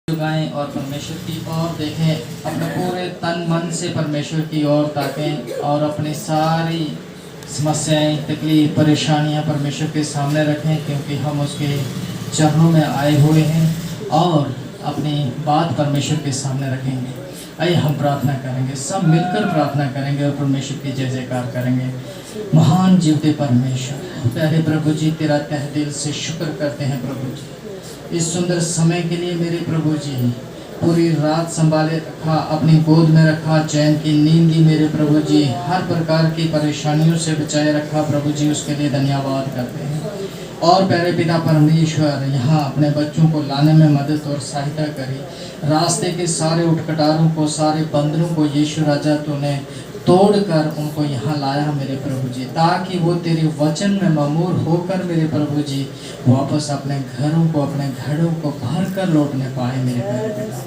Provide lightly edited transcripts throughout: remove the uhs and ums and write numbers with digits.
झुकाएं और परमेश्वर की ओर देखें, अपने पूरे तन मन से परमेश्वर की ओर ताकें और अपनी सारी समस्याएं, तकलीफ, परेशानियां परमेश्वर के सामने रखें, क्योंकि हम उसके चरणों में आए हुए हैं और अपनी बात परमेश्वर के सामने रखेंगे। आइए हम प्रार्थना करेंगे, सब मिलकर प्रार्थना करेंगे और परमेश्वर की जय जयकार करेंगे। महान जीवते परमेश्वर, प्यारे प्रभु जी, तेरा तहे दिल से शुक्र करते हैं प्रभु जी, इस सुंदर समय के लिए। मेरे प्रभु जी, पूरी रात संभाले रखा, अपनी गोद में रखा, चैन की नींद दी मेरे प्रभु जी, हर प्रकार की परेशानियों से बचाए रखा प्रभु जी, उसके लिए धन्यवाद करते हैं। और प्यारे पिता परमेश्वर, यहाँ अपने बच्चों को लाने में मदद और सहायता करी, रास्ते के सारे उठकटारों को, सारे बंधनों को यीशु राजा तूने तोड़कर उनको यहाँ लाया मेरे प्रभु जी, ताकि वो तेरे वचन में ममूर होकर मेरे प्रभु जी वापस अपने घरों को, अपने घरों को भर कर लौटने पाए मेरे प्यारे पिता।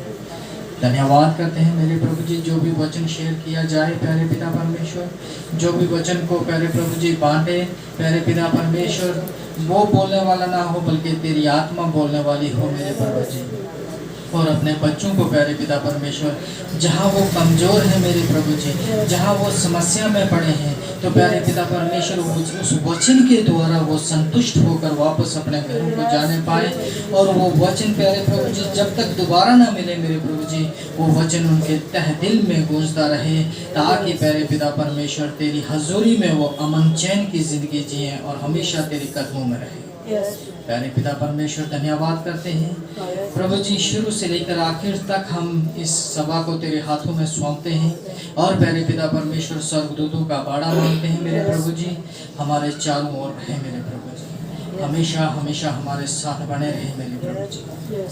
धन्यवाद करते हैं मेरे प्रभु जी, जो भी वचन शेयर किया जाए प्यारे पिता परमेश्वर, जो भी वचन को प्यारे प्रभु जी बांटे प्यारे पिता परमेश्वर, वो बोलने वाला ना हो बल्कि तेरी आत्मा बोलने वाली हो मेरे प्रभु जी। और अपने बच्चों को प्यारे पिता परमेश्वर, जहाँ वो कमज़ोर है मेरे प्रभु जी, जहाँ वो समस्या में पड़े हैं, तो प्यारे पिता परमेश्वर उस वचन के द्वारा वो संतुष्ट होकर वापस अपने घरों को जाने पाए। और वो वचन प्यारे प्रभु जी जब तक दोबारा ना मिले मेरे प्रभु जी, वो वचन उनके तह दिल में गूंजता रहे, ताकि प्यारे पिता परमेश्वर तेरी हजूरी में वो अमन चैन की ज़िंदगी जिए और हमेशा तेरे कदमों में रहे। प्यारे पिता परमेश्वर, धन्यवाद करते हैं प्रभु जी, शुरू से लेकर आखिर तक हम इस सभा को तेरे हाथों में सौंपते हैं। और प्यारे पिता परमेश्वर, स्वर्गदूतों का बाड़ा मांगते हैं मेरे प्रभु जी, हमारे चारों ओर रहे मेरे प्रभु जी, हमेशा हमेशा हमारे साथ बने रहे मेरे प्रभु जी।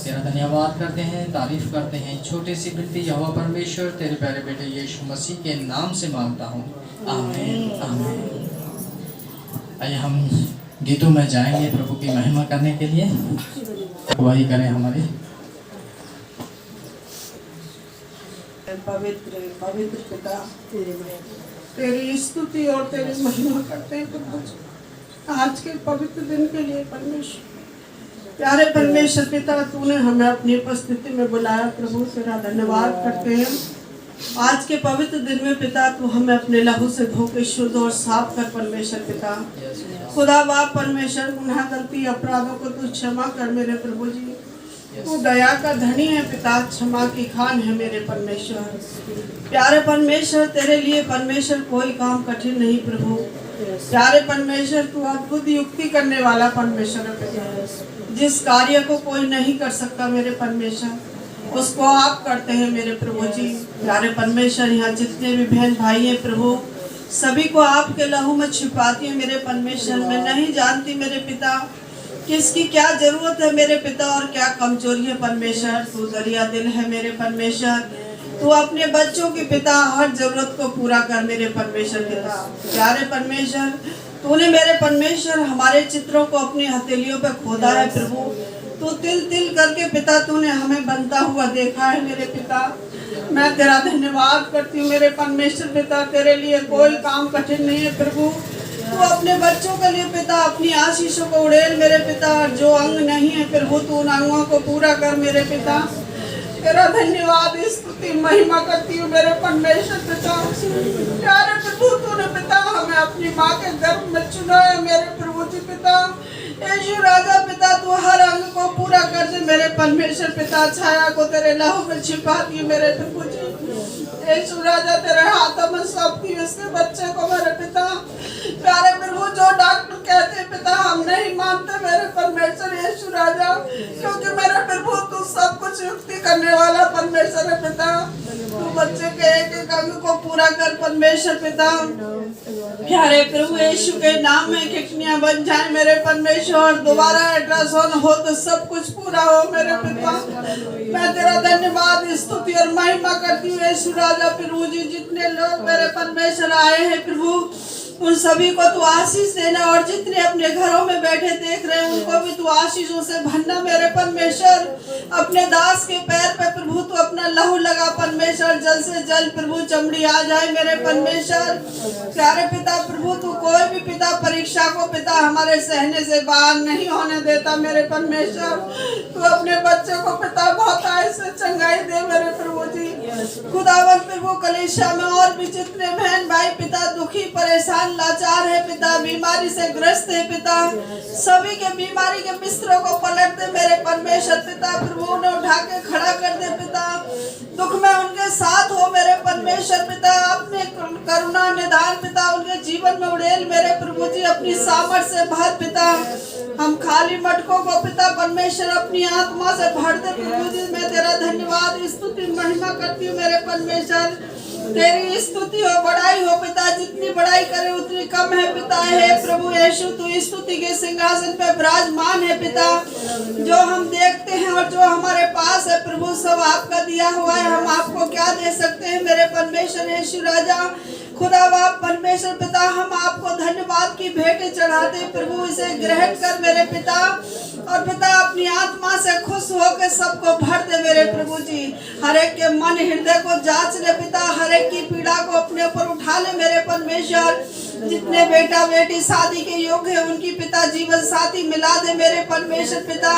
तेरा धन्यवाद करते हैं, तारीफ करते हैं। छोटी सी विनती यहोवा परमेश्वर तेरे प्यारे बेटे यीशु मसीह के नाम से मांगता हूँ, आमीन आमीन। आइए हम गीतों में जाएंगे प्रभु की महिमा करने के लिए। अगुवाई करें हमारी। पवित्र पवित्र पिता, तेरी स्तुति और तेरी महिमा करते हैं प्रभु आज के पवित्र दिन के लिए। परमेश्वर, प्यारे परमेश्वर पिता, तूने हमें अपनी उपस्थिति में बुलाया प्रभु, तेरा धन्यवाद करते हैं। आज के पवित्र दिन में पिता, तू हमें अपने लहू से धो के शुद्ध और साफ कर परमेश्वर पिता। खुदा बाप परमेश्वर, गुनाह गलती अपराधों को तू क्षमा कर मेरे प्रभु जी। तू दया का धनी है पिता, क्षमा की खान है मेरे परमेश्वर। प्यारे परमेश्वर, तेरे लिए परमेश्वर कोई काम कठिन नहीं प्रभु। प्यारे परमेश्वर, तू अद्भुत युक्ति करने वाला परमेश्वर है पिता। जिस कार्य को कोई नहीं कर सकता मेरे परमेश्वर, उसको आप करते हैं मेरे प्रभु जी। प्यारे परमेश्वर, यहाँ जितने भी बहन भाई हैं प्रभु, सभी को आपके लहू में छिपाती है मेरे परमेश्वर। मैं नहीं जानती मेरे पिता किसकी क्या जरूरत है मेरे पिता और क्या कमजोरी है परमेश्वर। तू दरिया दिल है मेरे परमेश्वर, तू अपने बच्चों के पिता हर जरूरत को पूरा कर मेरे परमेश्वर पिता। प्यारे परमेश्वर, तूने मेरे परमेश्वर हमारे चित्रों को अपनी हथेलियों पर खोदा है प्रभु। तू तिल तिल करके पिता तूने हमें बनता हुआ देखा है मेरे पिता। मैं तेरा धन्यवाद करती हूँ मेरे परमेश्वर पिता। तेरे लिए कोई काम कठिन नहीं है प्रभु। तू अपने बच्चों के लिए पिता अपनी आशीषों को उड़ेल मेरे पिता। जो अंग नहीं है प्रभु, तू उन अंगों को पूरा कर मेरे पिता। तेरा धन्यवाद स्तुति महिमा करती हूँ मेरे परमेश्वर पिता। प्यारे प्रभु, तूने पिता हमें अपनी माँ के गर्भ में चुना है मेरे प्रभु जी पिता। यीशु राजा पिता, तू हर अंग को पूरा कर दे मेरे परमेश्वर पिता। छाया को तेरे लहू में छिपा दी मेरे प्रभु जी। यीशु राजा, तेरे हाथों में सौंपती हूँ इसके बच्चे को मेरे पिता। प्यारे प्रभु, जो डॉक्टर कहते पिता हम नहीं मानते मेरे परमेश्वर यीशु राजा, क्योंकि मेरे प्रभु तू सब कुछ युक्ति करने वाला परमेश्वर है पिता। तू बच्चे के एक एक अंग को पूरा कर परमेश्वर पिता। प्यारे प्रभु यीशु के नाम में किडनियां बन जाए मेरे परमेश्वर। दोबारा अल्ट्रासाउंड हो तो सब कुछ पूरा हो मेरे पिता। मैं तेरा धन्यवाद स्तुति और महिमा करती हूँ यीशु राजा प्रभु जी। जितने लोग मेरे परमेश्वर आए हैं प्रभु, उन सभी को तू आशीष देना, और जितने अपने घरों में बैठे देख रहे हैं उनको भी तू आशीषों से भरना मेरे परमेश्वर। अपने दास के पैर पे प्रभु तू अपना लहू लगा परमेश्वर। जल से जल प्रभु चमड़ी आ जाए मेरे परमेश्वर। प्यारे पिता प्रभु, तू कोई भी पिता परीक्षा को पिता हमारे सहने से बाहर नहीं होने देता मेरे परमेश्वर। तू अपने बच्चे को पिता बहुत से चंगाई दे मेरे प्रभु जी। खुदावन प्रभु कलीसिया में और भी जितने बहन भाई पिता दुखी परेशान लाचार है पिता, बीमारी से ग्रस्त है पिता, सभी के बीमारी के बिस्तरों को पलट दे मेरे परमेश्वर पिता। प्रभु उन्हें उठा के खड़ा कर दे पिता, दुख में उनके साथ हो मेरे परमेश्वर पिता। अपने करुणा निदान पिता उनके जीवन में उड़ेल मेरे प्रभु जी, अपनी सामर्थ से भर पिता। हम खाली मटकों को पिता परमेश्वर अपनी आत्मा से भर दे प्रभु जी। मैं तेरा धन्यवाद स्तुति महिमा करती हूँ मेरे परमेश्वर। तेरी स्तुति हो बड़ाई हो पिता, जितनी बड़ाई करे उतनी कम है पिता। हे प्रभु यीशु तू स्तुति के सिंहासन पे विराजमान है पिता। जो हम देखते हैं और जो हमारे पास है प्रभु सब आपका दिया हुआ है, हम आपको क्या दे सकते हैं मेरे परमेश्वर यीशु राजा। खुदा बाप परमेश्वर पिता हम आपको धन्यवाद की भेंट चढ़ाते प्रभु, इसे ग्रहण कर मेरे पिता। और पिता अपनी आत्मा से खुश होकर सबको भर दे मेरे प्रभु जी। हर एक के मन हृदय को जांच ले पिता, हर एक की पीड़ा को अपने ऊपर उठा ले मेरे परमेश्वर। जितने बेटा बेटी शादी के योग्य है उनकी पिता जीवन साथी मिला दे मेरे परमेश्वर पिता।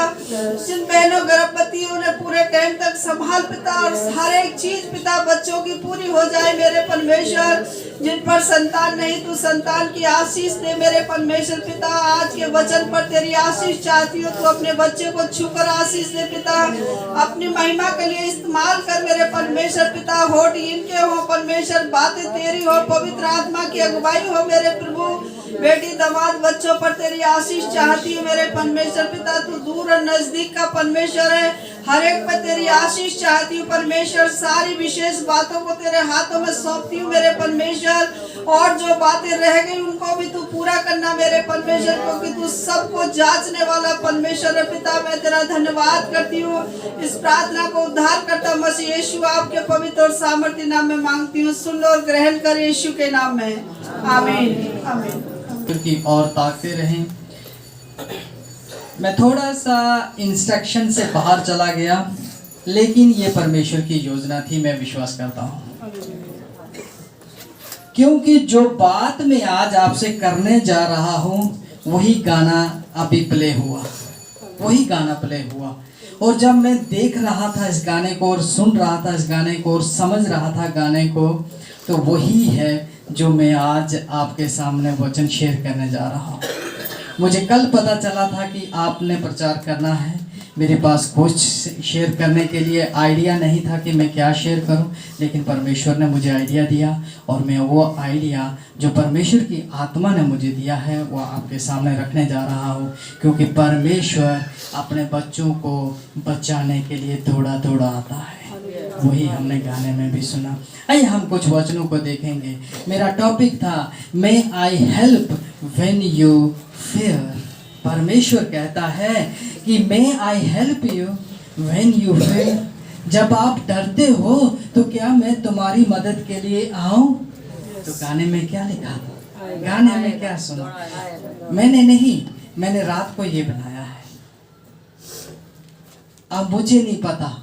जिन बहनों गर्भवती उन्हें पूरे टाइम तक संभाल पिता, और हर एक चीज पिता बच्चों की पूरी हो जाए मेरे परमेश्वर। जिन पर संतान नहीं तू संतान की आशीष दे मेरे परमेश्वर पिता। आज के वचन पर तेरी आशीष चाहती हो, तू अपने बच्चे को छूकर आशीष दे पिता। अपनी महिमा के लिए इस्तेमाल कर मेरे परमेश्वर पिता। होठ इनके हो परमेश्वर, बातें तेरी हो, पवित्र आत्मा की अगुवाई हो मेरे प्रभु। बेटी दामाद बच्चों पर तेरी आशीष चाहती है मेरे परमेश्वर पिता। तू दूर और नजदीक का परमेश्वर है, हर एक पर तेरी आशीष चाहती हूँ परमेश्वर। सारी विशेष बातों को तेरे हाथों में सौंपती हूँ मेरे परमेश्वर। और जो बातें रह गई उनको भी तू पूरा करना मेरे परमेश्वर, क्योंकि तू सबको जांचने वाला परमेश्वर है पिता। मैं तेरा धन्यवाद करती हूँ। इस प्रार्थना को उद्धार करता मसीह यीशु आपके पवित्र और सामर्थ्य नाम में मांगती हूँ। सुन लो और ग्रहण कर यीशु के नाम में, आमीन आमीन। की और ताकते रहें। मैं थोड़ा सा इंस्ट्रक्शन से बाहर चला गया, लेकिन ये परमेश्वर की योजना थी, मैं विश्वास करता हूँ। क्योंकि जो बात मैं आज आपसे करने जा रहा हूँ वही गाना अभी प्ले हुआ, वही गाना प्ले हुआ। और जब मैं देख रहा था इस गाने को और सुन रहा था इस गाने को और समझ रहा था गाने को, तो वही है जो मैं आज आपके सामने वचन शेयर करने जा रहा हूँ। मुझे कल पता चला था कि आपने प्रचार करना है। मेरे पास कुछ शेयर करने के लिए आइडिया नहीं था कि मैं क्या शेयर करूं, लेकिन परमेश्वर ने मुझे आइडिया दिया और मैं वो आइडिया जो परमेश्वर की आत्मा ने मुझे दिया है वो आपके सामने रखने जा रहा हूं। क्योंकि परमेश्वर अपने बच्चों को बचाने के लिए दौड़ा दौड़ा आता है, वही हमने गाने में भी सुना। आइए हम कुछ वचनों को देखेंगे। मेरा टॉपिक था may I help when you fear. परमेश्वर कहता है कि may I help you when you fear. जब आप डरते हो तो क्या मैं तुम्हारी मदद के लिए आऊं? तो गाने में क्या लिखा, गाने में क्या सुना? मैंने नहीं, मैंने रात को ये बनाया है। अब मुझे नहीं पता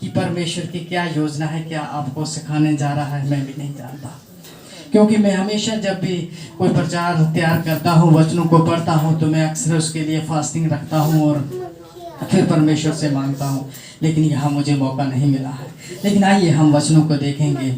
कि परमेश्वर की क्या योजना है, क्या आपको सिखाने जा रहा है, मैं भी नहीं जानता। क्योंकि मैं हमेशा जब भी कोई प्रचार तैयार करता हूँ, वचनों को पढ़ता हूँ, तो मैं अक्सर उसके लिए फास्टिंग रखता हूँ और फिर परमेश्वर से मांगता हूँ, लेकिन यहाँ मुझे मौका नहीं मिला है। लेकिन आइए हम वचनों को देखेंगे।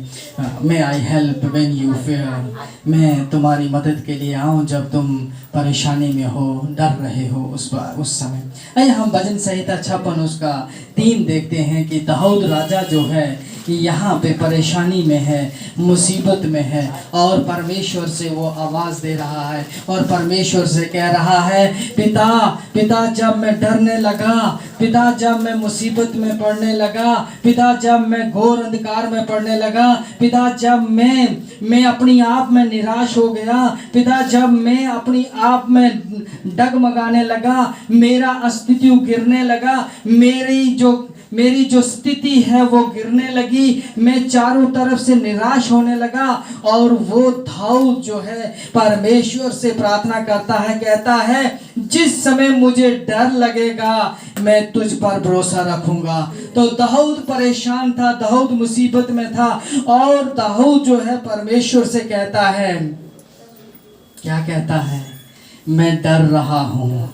May I help when you fear. मैं तुम्हारी मदद के लिए आऊँ जब तुम परेशानी में हो, डर रहे हो उस समय। आइए हम भजन संहिता 56 उसका 3 देखते हैं कि दाऊद राजा जो है यहाँ पे परेशानी में है, मुसीबत में है और परमेश्वर से वो आवाज़ दे रहा है और परमेश्वर से कह रहा है, पिता पिता जब मैं डरने लगा, पिता जब मैं मुसीबत में पड़ने लगा, पिता जब मैं घोर अंधकार में पड़ने लगा, पिता जब मैं अपनी आप में निराश हो गया, पिता जब मैं अपनी आप में डगमगाने लगा, मेरा अस्तित्व गिरने लगा, मेरी जो स्थिति है वो गिरने लगी, मैं चारों तरफ से निराश होने लगा। और वो दाऊद जो है परमेश्वर से प्रार्थना करता है, कहता है जिस समय मुझे डर लगेगा मैं तुझ पर भरोसा रखूंगा। तो दाऊद परेशान था, दाऊद मुसीबत में था और दाऊद जो है परमेश्वर से कहता है, क्या कहता है? मैं डर रहा हूँ,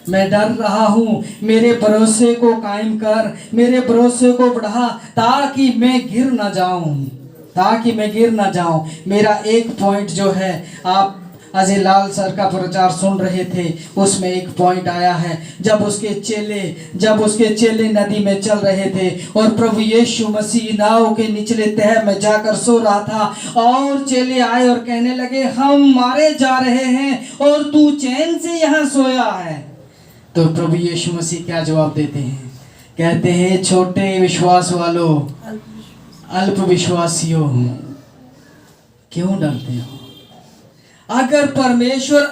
मैं डर रहा हूँ, मेरे भरोसे को कायम कर, मेरे भरोसे को बढ़ा, ताकि मैं गिर ना जाऊं, ताकि मैं गिर ना जाऊं। मेरा एक पॉइंट जो है, आप अजय लाल सर का प्रचार सुन रहे थे, उसमें एक पॉइंट आया है, जब उसके चेले नदी में चल रहे थे और प्रभु यीशु मसीह नाव के निचले तह में जाकर सो रहा था और चेले आए और कहने लगे, हम मारे जा रहे हैं और तू चैन से यहाँ सोया है। तो प्रभु यीशु मसीह क्या जवाब देते हैं? कहते हैं, छोटे विश्वास वालों, अल्प विश्वासियों, क्यों डरते हो? अगर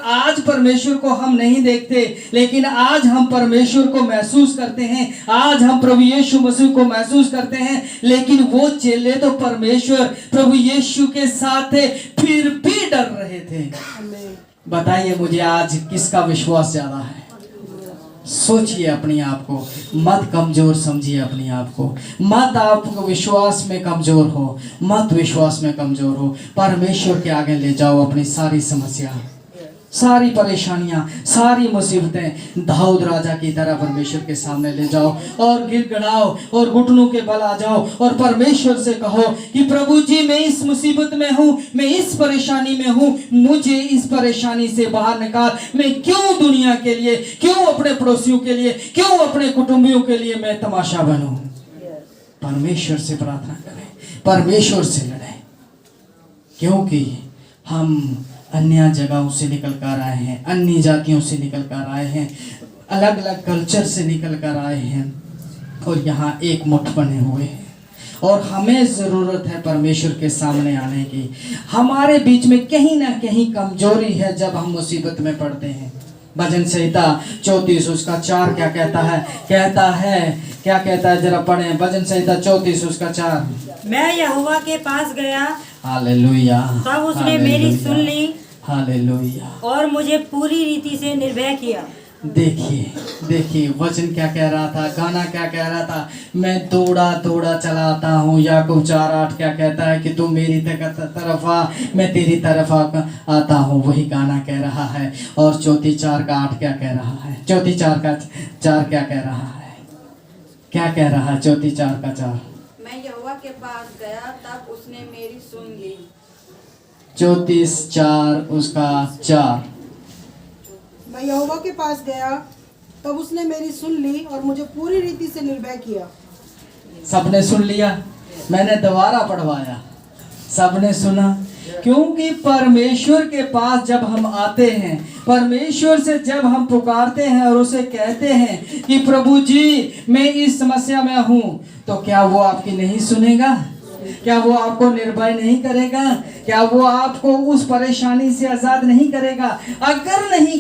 आज परमेश्वर को हम नहीं देखते, लेकिन आज हम परमेश्वर को महसूस करते हैं, आज हम प्रभु यीशु मसीह को महसूस करते हैं, लेकिन वो चेले तो परमेश्वर प्रभु यीशु के साथ थे, फिर भी डर रहे थे। बताइए मुझे, आज किसका विश्वास ज्यादा है? सोचिए अपने आप को, मत कमजोर समझिए अपने आप को, मत आप विश्वास में कमजोर हो, मत विश्वास में कमजोर हो। परमेश्वर के आगे ले जाओ अपनी सारी समस्या, सारी परेशानियां, सारी मुसीबतें दाऊद राजा की तरह परमेश्वर के सामने ले जाओ और गिड़गिड़ाओ और घुटनों के बल आ जाओ और परमेश्वर से कहो कि प्रभु जी, मैं इस मुसीबत में हूँ, मैं इस परेशानी में हूँ, मुझे इस परेशानी से बाहर निकाल। मैं क्यों दुनिया के लिए, क्यों अपने पड़ोसियों के लिए, क्यों अपने कुटुंबियों के लिए मैं तमाशा बनूं? परमेश्वर से प्रार्थना करें, परमेश्वर से लड़ें, क्योंकि हम अन्य जगहों से निकल कर आए हैं, अन्य जातियों से निकल कर आए हैं, अलग अलग कल्चर से निकल कर आए हैं और यहाँ एक मुठ बने हुए हैं। और हमें ज़रूरत है परमेश्वर के सामने आने की। हमारे बीच में कहीं ना कहीं कमजोरी है जब हम मुसीबत में पड़ते हैं। भजन संहिता 34 उसका 4 क्या कहता है? क्या कहता है जरा पढ़ें। भजन संहिता 34 उसका 4। मैं यहोवा के पास गया, हालेलुया, तब उसने मेरी सुन ली, हालेलुया, और मुझे पूरी रीति से निर्भय किया। देखिए वचन क्या कह रहा था, गाना क्या कह रहा था? मैं दौड़ा चला आता हूँ। याकूब 4:8 क्या कहता है कि तू मेरी तरफ आ, मैं तेरी तरफ आता हूँ, वही गाना कह रहा है। और चौथी 4 का 8 क्या कह रहा है? चौथी 4 का 4 क्या कह रहा है? क्या कह रहा है चौथी 4 का 4? मैं यहोवा के पास गया, तब उसने मेरी सुन ली। 34:4 उसका 4। मैं यहोवा के पास गया, तब उसने मेरी सुन ली और मुझे पूरी रीति से निर्भय किया। सबने सुन लिया? मैंने दोबारा पढ़वाया, सबने सुना? क्योंकि परमेश्वर के पास जब हम आते हैं, परमेश्वर से जब हम पुकारते हैं और उसे कहते हैं कि प्रभु जी मैं इस समस्या में हूँ, तो क्या वो आपकी नहीं सुनेगा? क्या वो आपको निर्भय नहीं करेगा? क्या वो आपको उस परेशानी से आजाद नहीं करेगा? अगर नहीं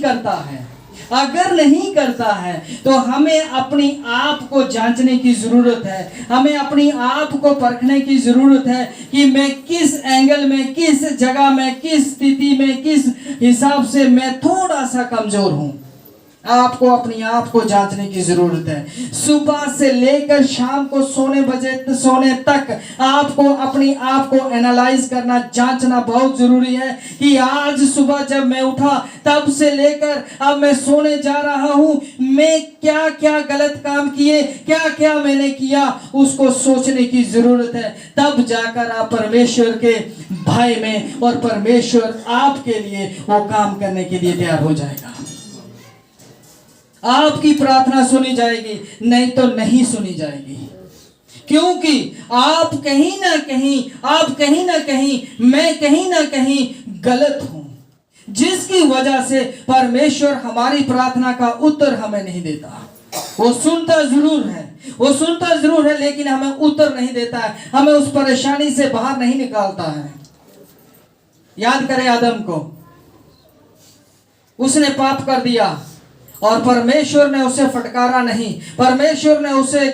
करता है तो हमें अपनी आप को जांचने की जरूरत है, हमें अपनी आप को परखने की जरूरत है कि मैं किस एंगल में, किस जगह में, किस स्थिति में, किस हिसाब से मैं थोड़ा सा कमजोर हूं। आपको अपनी आप को जांचने की जरूरत है। सुबह से लेकर शाम को सोने तक आपको अपनी आप को एनालाइज करना, जांचना बहुत जरूरी है कि आज सुबह जब मैं उठा तब से लेकर अब मैं सोने जा रहा हूं, मैं क्या क्या गलत काम किए, क्या क्या मैंने किया, उसको सोचने की जरूरत है। तब जाकर आप परमेश्वर के भय में और परमेश्वर आपके लिए वो काम करने के लिए तैयार हो जाएगा। आपकी प्रार्थना सुनी जाएगी, नहीं तो नहीं सुनी जाएगी, क्योंकि आप कहीं ना कहीं, मैं कहीं ना कहीं गलत हूं, जिसकी वजह से परमेश्वर हमारी प्रार्थना का उत्तर हमें नहीं देता। वो सुनता जरूर है, लेकिन हमें उत्तर नहीं देता है, हमें उस परेशानी से बाहर नहीं निकालता है। याद करें आदम को, उसने पाप कर दिया और परमेश्वर ने उसे फटकारा नहीं, परमेश्वर ने उसे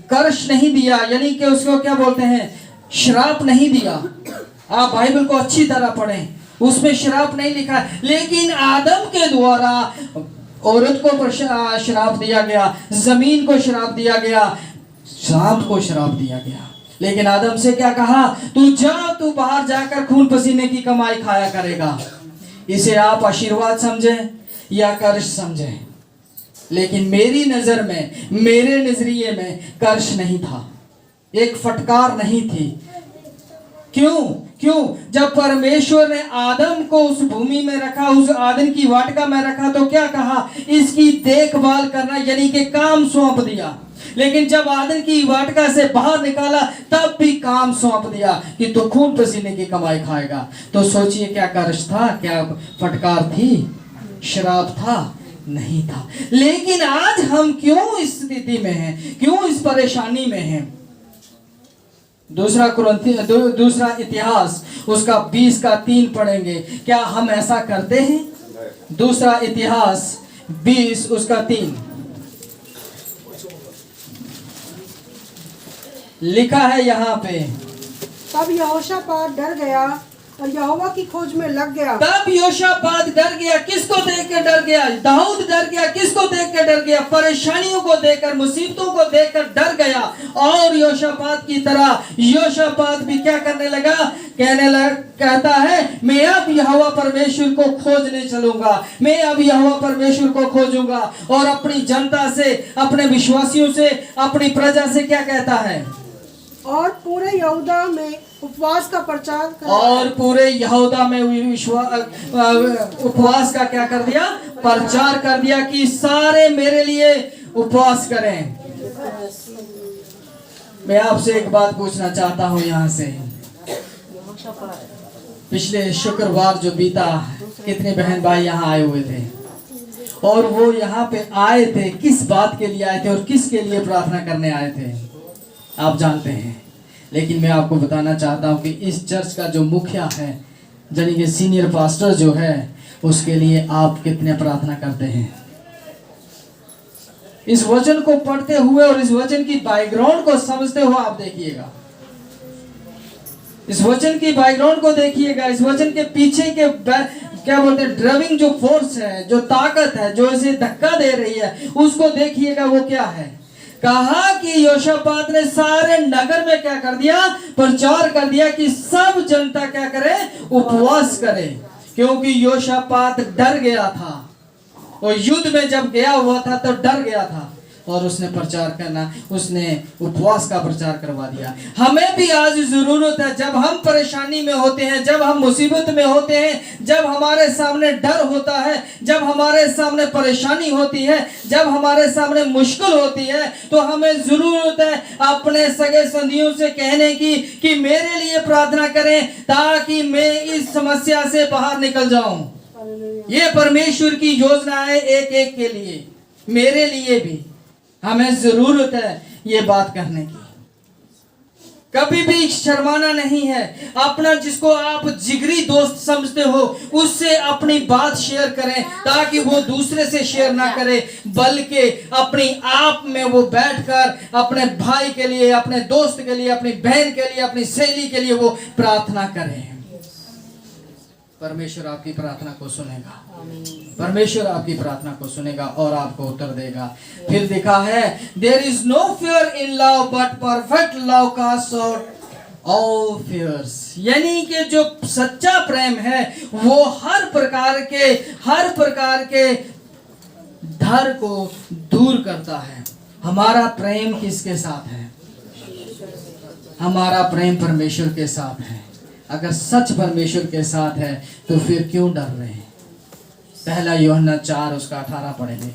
कर्ष नहीं दिया, यानी कि उसको क्या बोलते हैं, श्राप नहीं दिया। आप बाइबल को अच्छी तरह पढ़ें, उसमें श्राप नहीं लिखा है, लेकिन आदम के द्वारा औरत को श्राप दिया गया, जमीन को श्राप दिया गया, सांप को श्राप दिया गया। लेकिन आदम से क्या कहा? तू बाहर जाकर खून पसीने की कमाई खाया करेगा। इसे आप आशीर्वाद समझें या कर्ष समझें? लेकिन मेरी नजर में, मेरे नजरिए में कर्ष नहीं था, एक फटकार नहीं थी। क्यों? जब परमेश्वर ने आदम को उस भूमि में रखा, उस आदम की वाटिका में रखा, तो क्या कहा? इसकी देखभाल करना, यानी कि काम सौंप दिया। लेकिन जब आदम की वाटिका से बाहर निकाला तब भी काम सौंप दिया कि तू खून पसीने की कमाई खाएगा। तो सोचिए क्या कर्ष था, क्या फटकार थी, श्राप था? नहीं था। लेकिन आज हम क्यों इस स्थिति में हैं, क्यों इस परेशानी में हैं? दूसरा इतिहास उसका 20:3 पढ़ेंगे। क्या हम ऐसा करते हैं? दूसरा इतिहास 20:3 लिखा है यहाँ पे। तब यहोशापात डर गया और यहोवा की खोज में लग गया। तब यहोशापात डर गया। किसको देख के डर गया? दाऊद डर गया। किसको देख के डर गया? परेशानियों को देखकर, मुसीबतों को देखकर डर गया। और यहोशापात की तरह यहोशापात भी क्या करने लगा? कहता है मैं अब यहोवा परमेश्वर को खोजने चलूंगा, मैं अब यहोवा परमेश्वर को खोजूंगा। और अपनी जनता से, अपने विश्वासियों से, अपनी प्रजा से क्या कहता है? और पूरे यहूदा में उपवास का प्रचार कर, और पूरे यहूदा में उपवास का क्या कर दिया? प्रचार कर दिया कि सारे मेरे लिए उपवास करें। मैं आपसे एक बात पूछना चाहता हूं यहाँ से। पिछले शुक्रवार जो बीता, कितने बहन भाई यहाँ आए हुए थे? और वो यहाँ पे आए थे, किस बात के लिए आए थे और किसके लिए प्रार्थना करने आए थे? आप जानते हैं। लेकिन मैं आपको बताना चाहता हूं कि इस चर्च का जो मुखिया है, यानी कि सीनियर पास्टर जो है, उसके लिए आप कितने प्रार्थना करते हैं? इस वचन को पढ़ते हुए और इस वचन की बैकग्राउंड को समझते हुए आप देखिएगा, इस वचन की बैकग्राउंड को देखिएगा, इस वचन के पीछे के क्या बोलते हैं, ड्राइविंग जो फोर्स है, जो ताकत है, जो इसे धक्का दे रही है, उसको देखिएगा। वो क्या है? कहा कि यहोशापात ने सारे नगर में क्या कर दिया? प्रचार कर दिया कि सब जनता क्या करे? उपवास करे। क्योंकि यहोशापात डर गया था, और युद्ध में जब गया हुआ था तो डर गया था, और उसने प्रचार करना, उसने उपवास का प्रचार करवा दिया। हमें भी आज जरूरत है, जब हम परेशानी में होते हैं, जब हम मुसीबत में होते हैं, जब हमारे सामने डर होता है, जब हमारे सामने परेशानी होती है, जब हमारे सामने मुश्किल होती है, तो हमें जरूरत है अपने सगे संधियों से कहने की कि मेरे लिए प्रार्थना करें ताकि मैं इस समस्या से बाहर निकल जाऊं। ये परमेश्वर की योजना है एक एक के लिए, मेरे लिए भी। हमें जरूरत है ये बात करने की। कभी भी शर्माना नहीं है। अपना जिसको आप जिगरी दोस्त समझते हो, उससे अपनी बात शेयर करें, ताकि वो दूसरे से शेयर ना करे, बल्कि अपनी आप में वो बैठकर अपने भाई के लिए, अपने दोस्त के लिए, अपनी बहन के लिए, अपनी सहेली के लिए वो प्रार्थना करें। परमेश्वर आपकी प्रार्थना को सुनेगा, परमेश्वर आपकी प्रार्थना को सुनेगा और आपको उत्तर देगा। फिर लिखा है, there is no fear in love but perfect love cast out all fears. यानी कि जो सच्चा प्रेम है वो हर प्रकार के डर को दूर करता है। हमारा प्रेम किसके साथ है? हमारा प्रेम परमेश्वर के साथ है। अगर सच परमेश्वर के साथ है तो फिर क्यों डर रहे हैं? पहला यूहन्ना 4:18 पढ़ेंगे।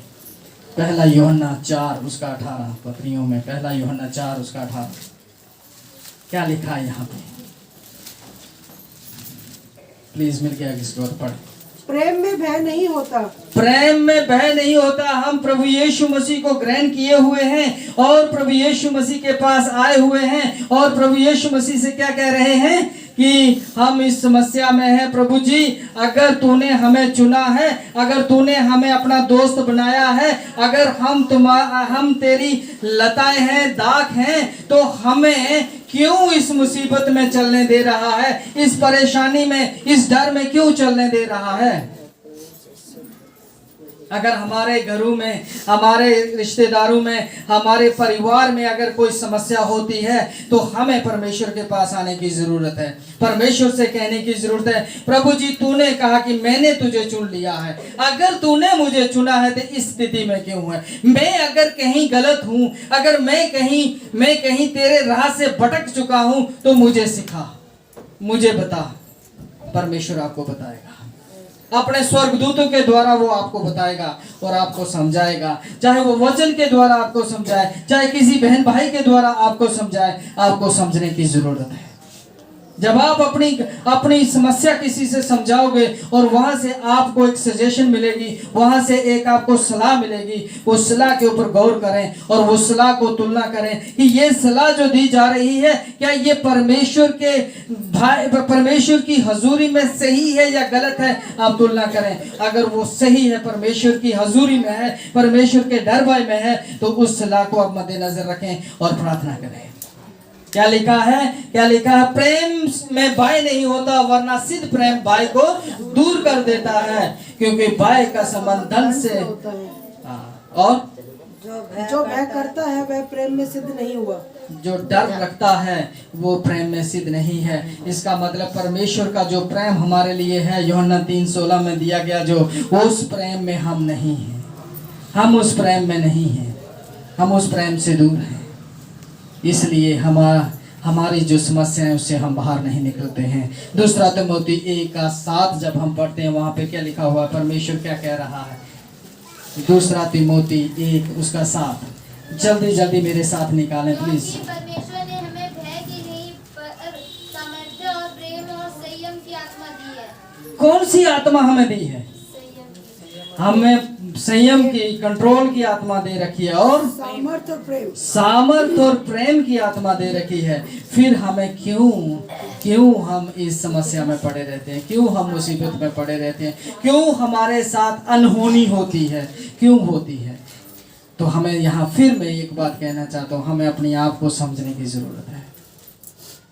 पहला यूहन्ना 4:18 पत्रियों में पहला यूहन्ना 4:18 क्या लिखा है यहाँ पे? प्लीज मिल गया किसको पढ़। प्रेम में भय नहीं होता। प्रेम में भय नहीं होता। हम प्रभु यीशु मसीह को ग्रहण किए हुए हैं और प्रभु यीशु मसीह के पास आए हुए हैं और प्रभु यीशु मसीह से क्या कह रहे हैं कि हम इस समस्या में हैं। प्रभु जी, अगर तूने हमें चुना है, अगर तूने हमें अपना दोस्त बनाया है, अगर हम तेरी लताएं हैं, दाग हैं, तो हमें क्यों इस मुसीबत में चलने दे रहा है? इस परेशानी में, इस डर में क्यों चलने दे रहा है? अगर हमारे घरों में, हमारे रिश्तेदारों में, हमारे परिवार में अगर कोई समस्या होती है तो हमें परमेश्वर के पास आने की जरूरत है। परमेश्वर से कहने की जरूरत है, प्रभु जी तूने कहा कि मैंने तुझे चुन लिया है, अगर तूने मुझे चुना है तो इस स्थिति में क्यों है, मैं अगर कहीं गलत हूं, अगर मैं कहीं तेरे राह से भटक चुका हूं तो मुझे सिखा, मुझे बता। परमेश्वर आपको बताएगा, अपने स्वर्गदूतों के द्वारा वो आपको बताएगा और आपको समझाएगा। चाहे वो वचन के द्वारा आपको समझाए, चाहे किसी बहन भाई के द्वारा आपको समझाए, आपको समझने की जरूरत है। जब आप अपनी समस्या किसी से समझाओगे और वहां से आपको एक सजेशन मिलेगी, वहां से एक आपको सलाह मिलेगी, उस सलाह के ऊपर गौर करें और वो सलाह को तुलना करें कि ये सलाह जो दी जा रही है क्या ये परमेश्वर की हजूरी में सही है या गलत है। आप तुलना करें, अगर वो सही है, परमेश्वर की हजूरी में है, परमेश्वर के डर भय में है, तो उस सलाह को आप मद्देनजर रखें और प्रार्थना करें। क्या लिखा है, क्या लिखा है, प्रेम में भय नहीं होता, वरना सिद्ध प्रेम भय को दूर कर देता है, क्योंकि भय का संबंध धन से। और जो भय करता है वह प्रेम में सिद्ध नहीं हुआ। जो डर रखता है वो प्रेम में सिद्ध नहीं है। इसका मतलब परमेश्वर का जो प्रेम हमारे लिए है, यूहन्ना 3:16 में दिया गया, जो उस प्रेम में हम नहीं हैं, हम उस प्रेम में नहीं हैं, हम उस प्रेम से दूर हैं। इसलिए हमारी जो समस्या है उससे हम बाहर नहीं निकलते हैं। दूसरा तिमोथी 1:7 जब हम पढ़ते हैं, वहां पे क्या लिखा हुआ है, परमेश्वर क्या कह रहा है। दूसरा तिमोथी 1:7 जल्दी मेरे साथ निकालें प्लीज। परमेश्वर ने हमें भय की नहीं पर सामर्थ्य और प्रेम और संयम की आत्मा दी है। कौन सी आत्मा हमें दी है? हमें संयम की, कंट्रोल की आत्मा दे रखी है और सामर्थ और प्रेम की आत्मा दे रखी है। फिर हमें क्यों हम इस समस्या में पड़े रहते हैं, क्यों हम मुसीबत में पड़े रहते हैं, क्यों हमारे साथ अनहोनी होती है, क्यों होती है। तो हमें यहाँ फिर मैं एक बात कहना चाहता हूँ, हमें अपने आप को समझने की जरूरत है।